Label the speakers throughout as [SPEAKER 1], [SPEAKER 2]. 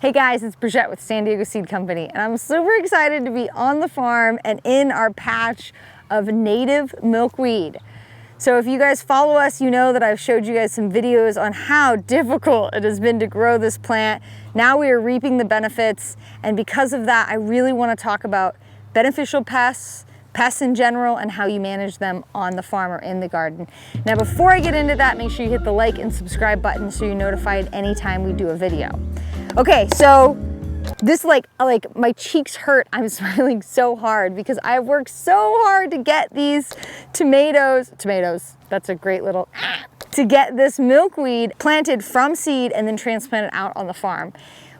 [SPEAKER 1] Hey guys, it's Brigitte with San Diego Seed Company, and I'm super excited to be on the farm and in our patch of native milkweed. So if you guys follow us, you know that I've showed you guys some videos on how difficult it has been to grow this plant. Now we are reaping the benefits, and because of that, I really want to talk about beneficial pests, pests in general, and how you manage them on the farm or in the garden. Now before I get into that, make sure you hit the like and subscribe button so you're notified anytime we do a video. Okay, so this like my cheeks hurt. I'm smiling so hard because I've worked so hard to get these tomatoes, that's a great little, to get this milkweed planted from seed and then transplanted out on the farm.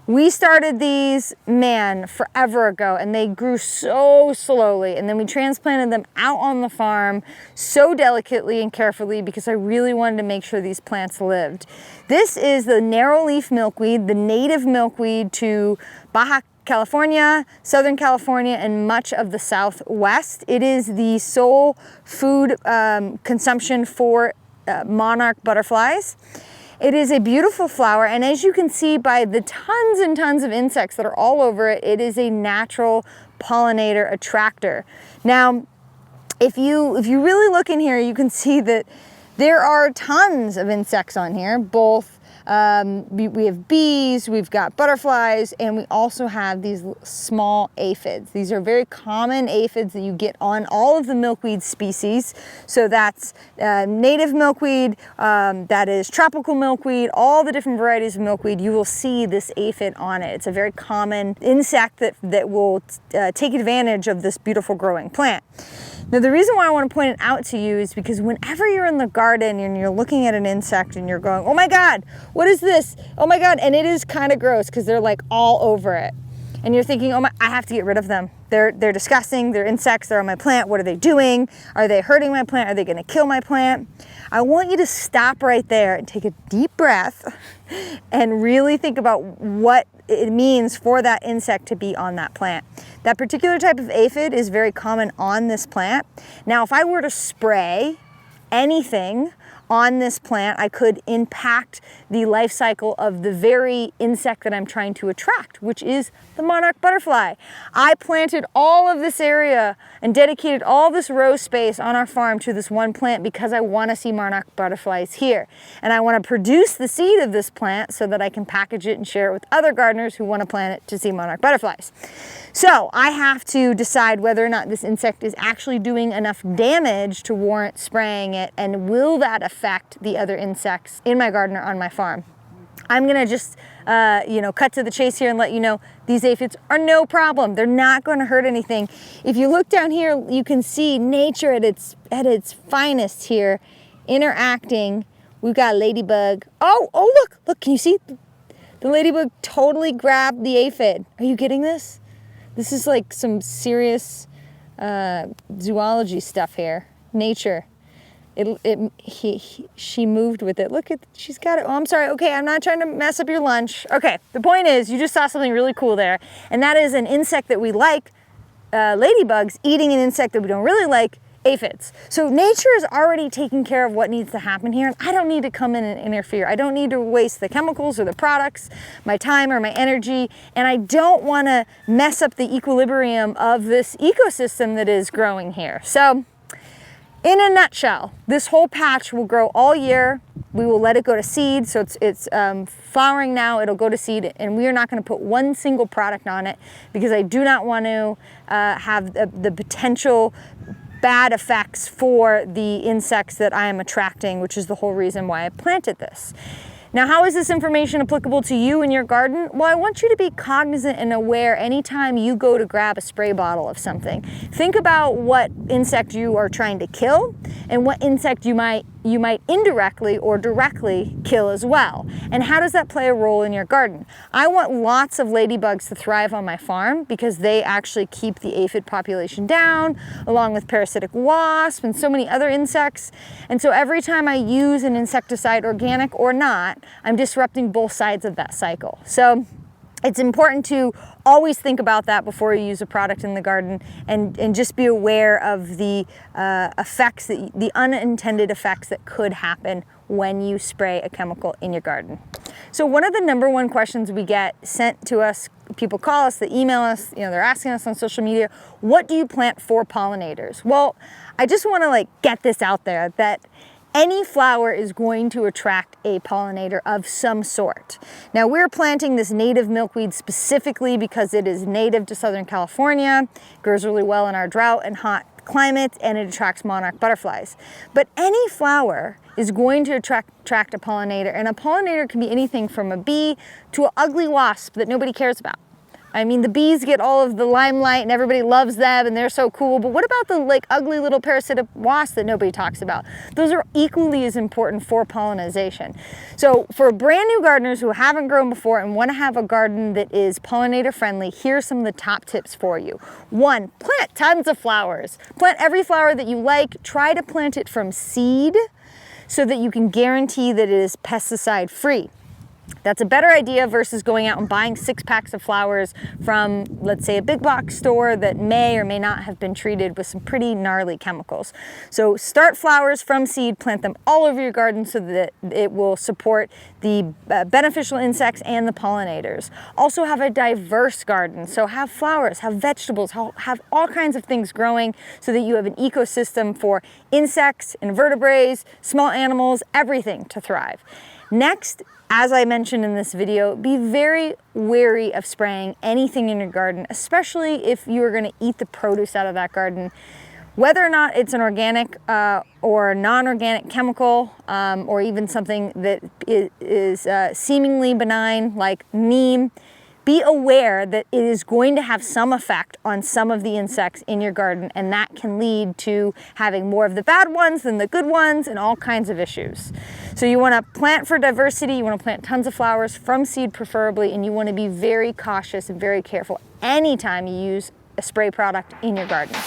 [SPEAKER 1] We started these, man, forever ago, and they grew so slowly, and then we transplanted them out on the farm so delicately and carefully because I really wanted to make sure these plants lived. This is the narrowleaf milkweed, the native milkweed to Baja California, Southern California, and much of the Southwest. It is the sole food consumption for monarch butterflies. It is a beautiful flower, and as you can see by the tons and tons of insects that are all over it, it is a natural pollinator attractor. Now, if you really look in here, you can see that there are tons of insects on here, both we have bees, we've got butterflies, and we also have these small aphids. These are very common aphids that you get on all of the milkweed species. So that's native milkweed, that is tropical milkweed, all the different varieties of milkweed, you will see this aphid on it. It's a very common insect that will take advantage of this beautiful growing plant. Now the reason why I want to point it out to you is because whenever you're in the garden and you're looking at an insect and you're going, oh my God, what is this? Oh my God, and it is kind of gross because they're like all over it. And you're thinking, oh my, I have to get rid of them. They're disgusting, they're insects, they're on my plant, what are they doing? Are they hurting my plant? Are they gonna kill my plant? I want you to stop right there and take a deep breath and really think about what it means for that insect to be on that plant. That particular type of aphid is very common on this plant. Now, if I were to spray anything on this plant, I could impact the life cycle of the very insect that I'm trying to attract, which is the monarch butterfly. I planted all of this area and dedicated all this row space on our farm to this one plant because I want to see monarch butterflies here. And I want to produce the seed of this plant so that I can package it and share it with other gardeners who want to plant it to see monarch butterflies. So I have to decide whether or not this insect is actually doing enough damage to warrant spraying it, and will that affect the other insects in my garden or on my farm. I'm gonna just cut to the chase here and let you know these aphids are no problem. They're not going to hurt anything. If you look down here, you can see nature at its finest here, interacting. We've got a ladybug. Oh look, can you see? The ladybug totally grabbed the aphid. Are you getting this? This is like some serious zoology stuff here. Nature. She moved with it. Look at, she's got it. Oh, I'm sorry. Okay, I'm not trying to mess up your lunch. Okay, the point is, you just saw something really cool there, and that is an insect that we like, ladybugs, eating an insect that we don't really like, aphids. So nature is already taking care of what needs to happen here, and I don't need to come in and interfere. I don't need to waste the chemicals or the products, my time or my energy, and I don't want to mess up the equilibrium of this ecosystem that is growing here. So in a nutshell, this whole patch will grow all year. We will let it go to seed, so it's flowering now, it'll go to seed, and we are not going to put one single product on it because I do not want to have the potential bad effects for the insects that I am attracting, which is the whole reason why I planted this. Now, how is this information applicable to you in your garden? Well, I want you to be cognizant and aware anytime you go to grab a spray bottle of something. Think about what insect you are trying to kill and what insect you might indirectly or directly kill as well. And how does that play a role in your garden? I want lots of ladybugs to thrive on my farm because they actually keep the aphid population down, along with parasitic wasps and so many other insects. And so every time I use an insecticide, organic or not, I'm disrupting both sides of that cycle. So it's important to always think about that before you use a product in the garden, and just be aware of the effects, the unintended effects that could happen when you spray a chemical in your garden. So one of the #1 questions we get sent to us, people call us, they email us, they're asking us on social media, what do you plant for pollinators? Well, I just want to get this out there that any flower is going to attract a pollinator of some sort. Now we're planting this native milkweed specifically because it is native to Southern California, grows really well in our drought and hot climate, and it attracts monarch butterflies. But any flower is going to attract a pollinator, and a pollinator can be anything from a bee to an ugly wasp that nobody cares about. I mean, the bees get all of the limelight and everybody loves them and they're so cool, but what about the ugly little parasitic wasps that nobody talks about? Those are equally as important for pollination. So for brand new gardeners who haven't grown before and want to have a garden that is pollinator friendly, here's some of the top tips for you. 1, plant tons of flowers. Plant every flower that you like. Try to plant it from seed so that you can guarantee that it is pesticide free. That's a better idea versus going out and buying 6 packs of flowers from, let's say, a big box store that may or may not have been treated with some pretty gnarly chemicals. So start flowers from seed, plant them all over your garden so that it will support the beneficial insects and the pollinators. Also have a diverse garden. So have flowers, have vegetables, have all kinds of things growing so that you have an ecosystem for insects, invertebrates, small animals, everything to thrive. Next, as I mentioned in this video, be very wary of spraying anything in your garden, especially if you are going to eat the produce out of that garden. Whether or not it's an organic or non-organic chemical, or even something that is seemingly benign like neem, be aware that it is going to have some effect on some of the insects in your garden, and that can lead to having more of the bad ones than the good ones and all kinds of issues. So you want to plant for diversity, you want to plant tons of flowers from seed preferably, and you want to be very cautious and very careful anytime you use a spray product in your garden.